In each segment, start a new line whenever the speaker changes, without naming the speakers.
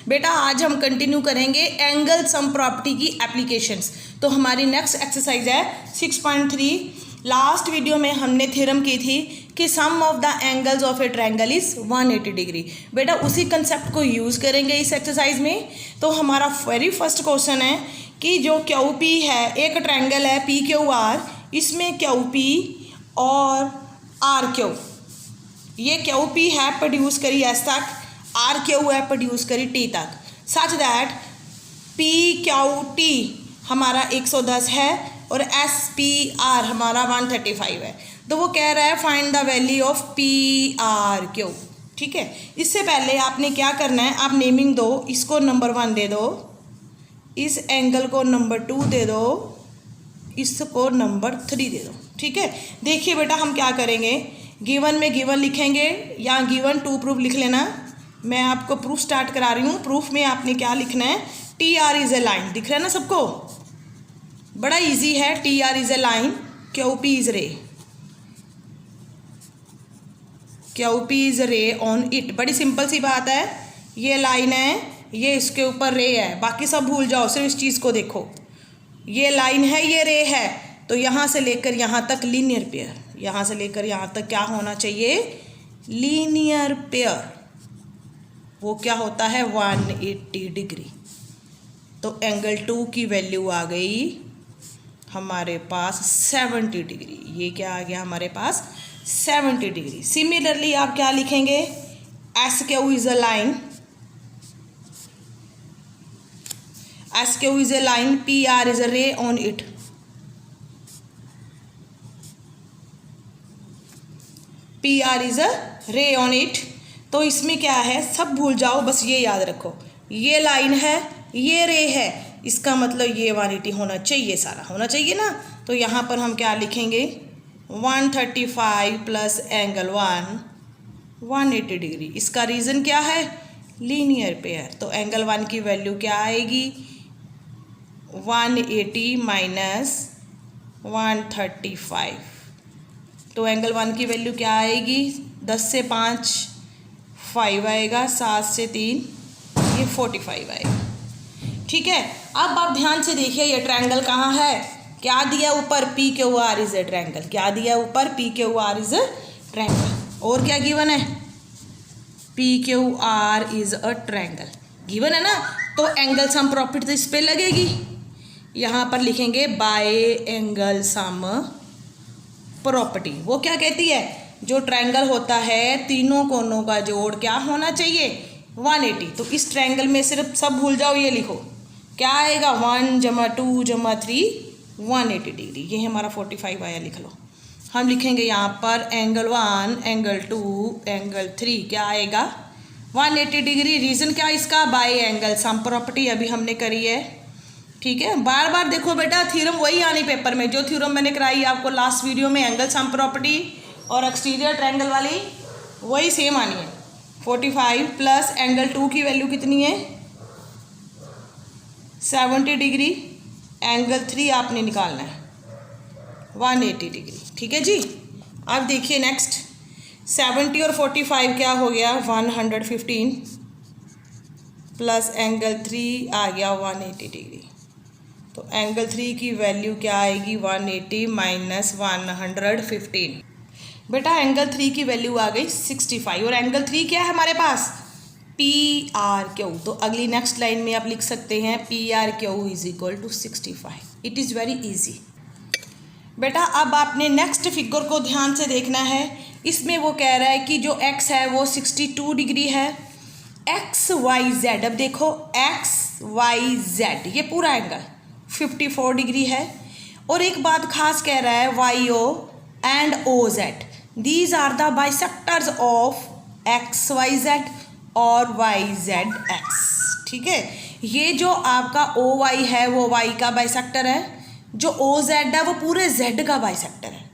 बेटा आज हम कंटिन्यू करेंगे एंगल सम प्रॉपर्टी की एप्लीकेशंस। तो हमारी नेक्स्ट एक्सरसाइज है 6.3। लास्ट वीडियो में हमने थ्योरम की थी कि sum of the angles of a triangle is 180 degree. बेटा उसी कंसेप्ट को यूज़ करेंगे इस एक्सरसाइज में। तो हमारा वेरी फर्स्ट क्वेश्चन है कि जो क्यू पी है, एक ट्रायंगल है पी क्यू आर, इसमें क्यू पी और आर क्यू, ये क्यू पी है प्रोड्यूस करी एस तक, आर क्यू है प्रोड्यूस करी टी तक, such that P Q T हमारा 110 है और एस पी आर हमारा 135 है। तो वो कह रहा है find the value of P R Q. ठीक है, इससे पहले आपने क्या करना है, आप नेमिंग दो, इसको नंबर 1 दे दो, इस एंगल को नंबर 2 दे दो, इसको नंबर 3 दे दो। ठीक है, देखिए बेटा हम क्या करेंगे, गिवन में गिवन लिखेंगे या गिवन टू प्रूफ लिख लेना। मैं आपको प्रूफ स्टार्ट करा रही हूँ। प्रूफ में आपने क्या लिखना है, T R is a line, दिख रहा है ना सबको, बड़ा इजी है। T R is a line, Q P is रे, क्यू पी इज रे ऑन इट। बड़ी सिंपल सी बात है, ये लाइन है, ये इसके ऊपर रे है, बाकी सब भूल जाओ, सिर्फ इस चीज़ को देखो। ये लाइन है, ये रे है, तो यहाँ से लेकर यहाँ तक लीनियर पेयर, यहाँ से लेकर यहाँ तक क्या होना चाहिए, लीनियर पेयर। वो क्या होता है 180 डिग्री। तो एंगल 2 की वैल्यू आ गई हमारे पास 70 डिग्री। ये क्या आ गया हमारे पास 70 डिग्री। सिमिलरली आप क्या लिखेंगे, S Q is a line, S Q is a line, P R is a ray on it. P R is a ray on it. तो इसमें क्या है, सब भूल जाओ, बस ये याद रखो, ये लाइन है, ये रे है, इसका मतलब ये 180 होना चाहिए, सारा होना चाहिए ना। तो यहाँ पर हम क्या लिखेंगे, 135 प्लस एंगल 180 डिग्री। इसका रीज़न क्या है, लीनियर पेयर। तो एंगल 1 की वैल्यू क्या आएगी, 180 माइनस 135। तो एंगल 1 की वैल्यू क्या आएगी, 10 से 5 5 आएगा, 7 से 3 ये 45 आएगा। ठीक है, अब आप ध्यान से देखिए ये ट्रायंगल कहाँ है, क्या दिया ऊपर, P Q R is a triangle. क्या दिया ऊपर, P Q R is a triangle. और क्या गिवन है, P Q R is a triangle given है ना। तो एंगल सम प्रॉपर्टी तो इस पर लगेगी, यहाँ पर लिखेंगे बाय एंगल सम प्रॉपर्टी। वो क्या कहती है, जो ट्रायंगल होता है तीनों कोनों का जोड़ क्या होना चाहिए, 180। तो इस ट्रायंगल में सिर्फ सब भूल जाओ, ये लिखो क्या आएगा, 1 जमा 2 जमा 3 180 डिग्री। ये हमारा 45 आया, लिख लो। हम लिखेंगे यहाँ पर एंगल 1 एंगल 2 एंगल 3 क्या आएगा 180 डिग्री। रीज़न क्या इसका, बाय एंगल सम प्रॉपर्टी अभी हमने करी है। ठीक है, बार बार देखो बेटा, थ्योरम वही आनी पेपर में, जो थ्योरम मैंने कराई आपको लास्ट वीडियो में, एंगल सम प्रॉपर्टी और एक्सटीरियर ट्रायंगल वाली, वही सेम आनी है। 45 प्लस एंगल 2 की वैल्यू कितनी है 70 डिग्री, एंगल 3 आपने निकालना है 180 डिग्री। ठीक है जी, अब देखिए नेक्स्ट, 70 और 45 क्या हो गया 115 प्लस एंगल 3 आ गया 180 डिग्री। तो एंगल 3 की वैल्यू क्या आएगी, 180 माइनस 115। बेटा एंगल 3 की वैल्यू आ गई 65 और एंगल 3 क्या है हमारे पास, पी आर क्यू। तो अगली नेक्स्ट लाइन में आप लिख सकते हैं P R Q is equal to 65। It is very easy. बेटा अब आपने नेक्स्ट फिगर को ध्यान से देखना है। इसमें वो कह रहा है कि जो एक्स है वो 62 डिग्री है, एक्स वाई जेड। अब देखो एक्स वाई जेड ये पूरा एंगल 54 डिग्री है। और एक बात खास कह रहा है, Y O and O Z these are the bisectors of X Y Z और वाई जेड एक्स। ठीक है, ये जो आपका ओ वाई है वो वाई का बाइसेक्टर है, जो ओ जेड है वो पूरे जेड का बाइसेक्टर है।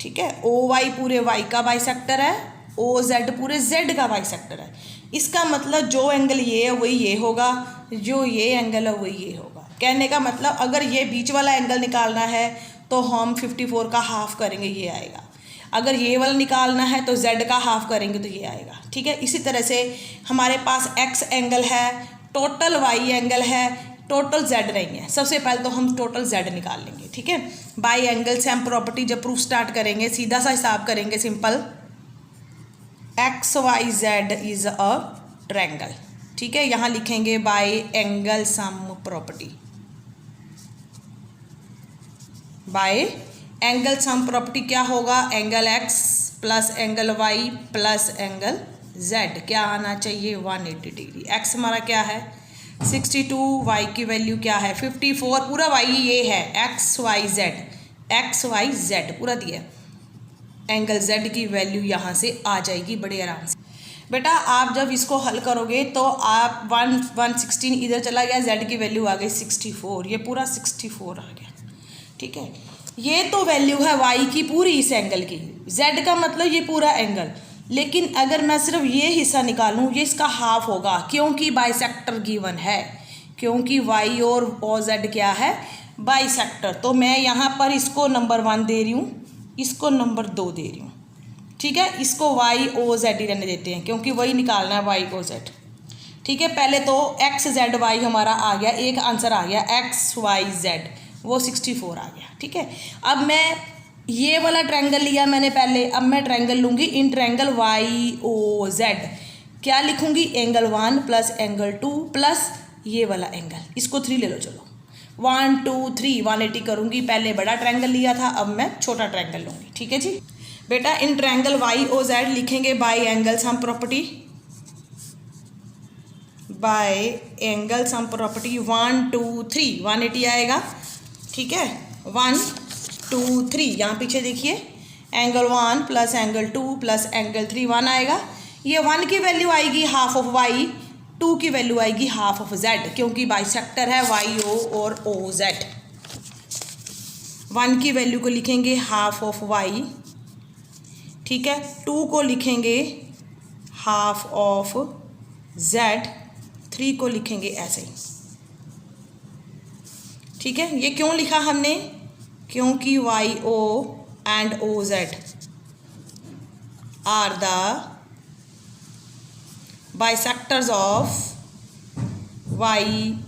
ठीक है, ओ वाई पूरे वाई का बाइसेक्टर है, ओ जेड पूरे जेड का बाइसेक्टर है। इसका मतलब जो एंगल ये है वही ये होगा, जो ये एंगल है वही ये होगा। कहने का मतलब अगर ये बीच वाला एंगल निकालना है तो हम 54 का हाफ करेंगे, ये आएगा। अगर ये वाला निकालना है तो z का हाफ करेंगे तो ये आएगा, ठीक है। इसी तरह से हमारे पास x एंगल है, टोटल y एंगल है, टोटल z नहीं है। सबसे पहले तो हम टोटल z निकाल लेंगे, ठीक है। बाई एंगल सैम प्रॉपर्टी जब प्रूफ स्टार्ट करेंगे सीधा सा हिसाब करेंगे, simple XYZ is a triangle, ठीक है। यहाँ लिखेंगे bye angle sum property, bye angle sum property क्या होगा, angle x plus angle y plus angle z क्या आना चाहिए 180 डिग्री। x हमारा क्या है 62, y की वैल्यू क्या है 54, पूरा y ये है XYZ पूरा दिया। एंगल z की वैल्यू यहाँ से आ जाएगी बड़े आराम से। बेटा आप जब इसको हल करोगे तो आप 116 इधर चला गया, z की वैल्यू आ गई 64, ये पूरा 64 आ गया, ठीक है। ये तो वैल्यू है y की पूरी इस एंगल की, z का मतलब ये पूरा एंगल। लेकिन अगर मैं सिर्फ ये हिस्सा निकालूं ये इसका हाफ होगा, क्योंकि बाइसेक्टर गिवन है, क्योंकि y और z क्या है बाइसेक्टर। तो मैं यहाँ पर इसको नंबर 1 दे रही हूँ, इसको नंबर 2 दे रही हूँ, ठीक है। इसको YOZ ही रहने देते हैं क्योंकि वही निकालना है YOZ, ठीक है। पहले तो XZY हमारा आ गया, एक आंसर आ गया XYZ, वो 64 आ गया, ठीक है। अब मैं ये वाला ट्रायंगल लिया मैंने पहले, अब मैं ट्रायंगल लूँगी इन ट्रायंगल YOZ, क्या लिखूँगी एंगल 1 प्लस एंगल 2 प्लस ये वाला एंगल, इसको 3 ले लो, चलो 1 2 3 180 करूँगी। पहले बड़ा ट्रायंगल लिया था, अब मैं छोटा ट्रायंगल लूँगी, ठीक है जी। बेटा इन ट्रायंगल YOZ लिखेंगे bye angle sum property, bye angle sum property 1 2 3 180 आएगा, ठीक है। 1 2 3 यहाँ पीछे देखिए angle 1 plus angle 2 plus angle 3 1 आएगा। ये 1 की वैल्यू आएगी हाफ ऑफ y, 2 की वैल्यू आएगी हाफ ऑफ z, क्योंकि बाइसेक्टर है YO और OZ। 1 की वैल्यू को लिखेंगे हाफ ऑफ y, ठीक है। 2 को लिखेंगे हाफ ऑफ z, 3 को लिखेंगे ऐसे ही, ठीक है। ये क्यों लिखा हमने, क्योंकि YO and OZ are the bisectors of y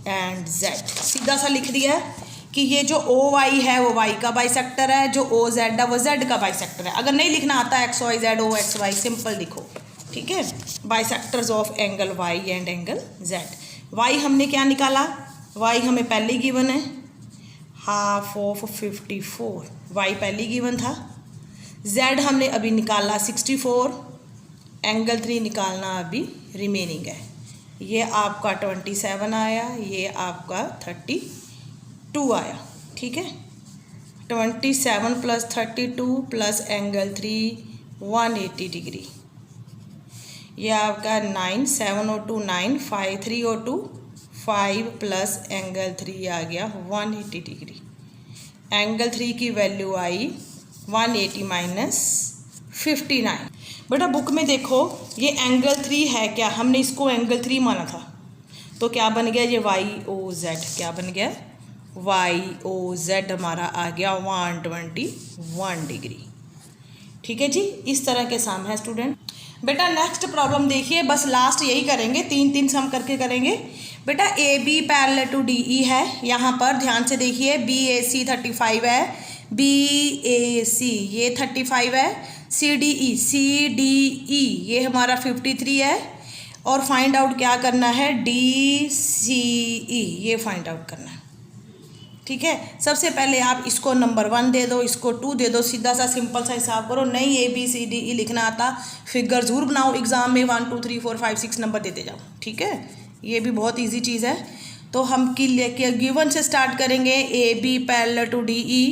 and z। सीधा सा लिख दिया है कि ये जो OY है वो y का बाइसेक्टर है, जो OZ है वो z का बाइसेक्टर है। अगर नहीं लिखना आता XYZ OXY सिंपल लिखो, ठीक है। Bisectors of angle y and angle z। y हमने क्या निकाला, y हमें पहले गिवन है हाफ ऑफ 54, y पहले गिवन था। z हमने अभी निकाला 64, एंगल 3 निकालना अभी रिमेनिंग है। ये आपका 27 आया, ये आपका 32 आया, ठीक है। 27 प्लस 32 प्लस एंगल 3 180 डिग्री, ये आपका 9 7 और 2 9 5 3 और 2 5 प्लस एंगल 3 आ गया 180 डिग्री। एंगल 3 की वैल्यू आई 180 माइनस 59। बेटा बुक में देखो ये एंगल 3 है क्या, हमने इसको एंगल 3 माना था, तो क्या बन गया ये YOZ, क्या बन गया YOZ हमारा आ गया 121 डिग्री, ठीक है जी। इस तरह के सम है स्टूडेंट। बेटा नेक्स्ट प्रॉब्लम देखिए, बस लास्ट यही करेंगे, 3 सम करके करेंगे। बेटा AB पैरेलल टू DE है, यहाँ पर ध्यान से देखिए BAC 35 है, BAC ये 35 है, CDE ये हमारा 53 है, और फाइंड आउट क्या करना है DCE ये फाइंड आउट करना है, ठीक है। सबसे पहले आप इसको नंबर 1 दे दो, इसको 2 दे दो, सीधा सा सिंपल सा हिसाब करो। नहीं ABCDE लिखना आता फिगर ज़रूर बनाओ, एग्ज़ाम में 1 2 3 4 5 6 नंबर देते जाओ, ठीक है। ये भी बहुत इजी चीज़ है। तो हम की लेके गिवन से स्टार्ट करेंगे। AB parallel to DE,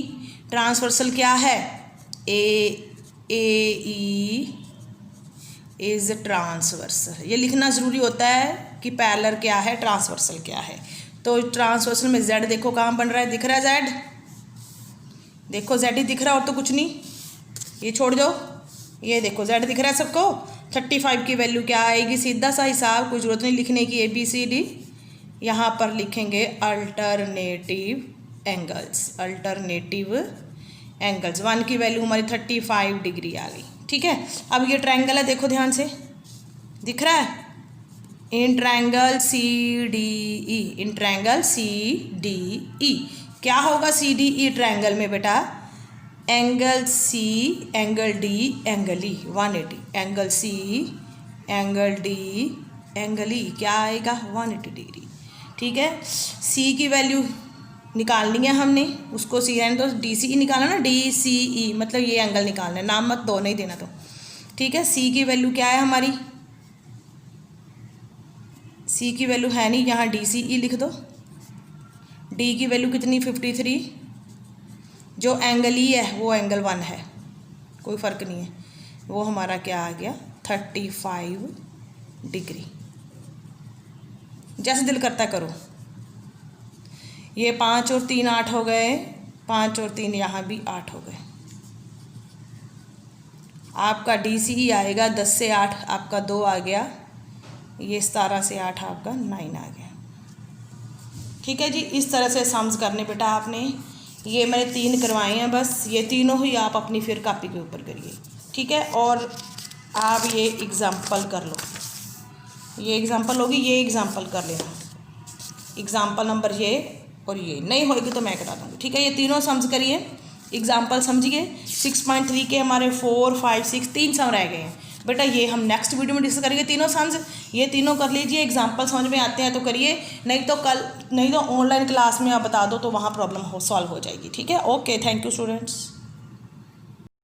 transversal क्या है AE इज़ ट्रांसवर्सल, ये लिखना ज़रूरी होता है कि पैरेलल क्या है ट्रांसवर्सल क्या है। तो ट्रांसवर्सल में Z देखो कहाँ बन रहा है, दिख रहा है Z, देखो Z ही दिख रहा है और तो कुछ नहीं, ये छोड़ दो, ये देखो Z दिख रहा है सबको। 35 की वैल्यू क्या आएगी, सीधा सा हिसाब, कोई ज़रूरत नहीं लिखने की ABCD। यहाँ पर लिखेंगे अल्टरनेटिव एंगल्स, अल्टरनेटिव एंगल्स। 1 की वैल्यू हमारी 35 डिग्री आ गई। ठीक है, अब ये ट्रायंगल है, देखो ध्यान से, दिख रहा है, in triangle C D E, in triangle C D E क्या होगा सी डी ई ट्रायंगल में बेटा, angle C angle D angle E 180, angle C angle D angle E क्या आएगा 180 डिग्री। ठीक है, सी की वैल्यू निकालनी है हमने, उसको सी एन तो डी सी ई निकालना ना, डी सी ई मतलब ये एंगल निकालना है, नाम मत दो नहीं देना तो। ठीक है, सी की वैल्यू क्या है हमारी, सी की वैल्यू है नहीं, यहाँ डी सी ई लिख दो। डी की वैल्यू कितनी 53, जो एंगल ई है वो एंगल 1 है, कोई फ़र्क नहीं है, वो हमारा क्या आ गया 35 डिग्री। जैसे दिल करता करो। ये 5 और 3 8 हो गए, 5 और 3 यहाँ भी 8 हो गए। आपका डी सी ई आएगा 10 से 8 आपका 2 आ गया, ये 17 से 8 आपका 9 आ गया। ठीक है जी, इस तरह से सम्स करने बेटा आपने, ये मैंने 3 करवाए हैं बस, ये तीनों ही आप अपनी फिर कॉपी के ऊपर करिए। ठीक है, और आप ये एग्ज़ाम्पल कर लो, ये एग्ज़ाम्पल होगी, ये एग्ज़ाम्पल कर लेना, एग्ज़ाम्पल नंबर ये और ये नहीं होगी तो मैं करा दूँगी। ठीक है, ये तीनों सम्स करिए, एग्ज़ाम्पल समझिए। 6.3 के हमारे 4 5 6 3 सम रह गए हैं बेटा, ये हम नेक्स्ट वीडियो में डिस्कस करेंगे तीनों सम्स। ये तीनों कर लीजिए, एग्जाम्पल समझ में आते हैं तो करिए, नहीं तो ऑनलाइन क्लास में आप बता दो तो वहाँ प्रॉब्लम सॉल्व हो जाएगी। ठीक है, ओके, थैंक यू स्टूडेंट्स।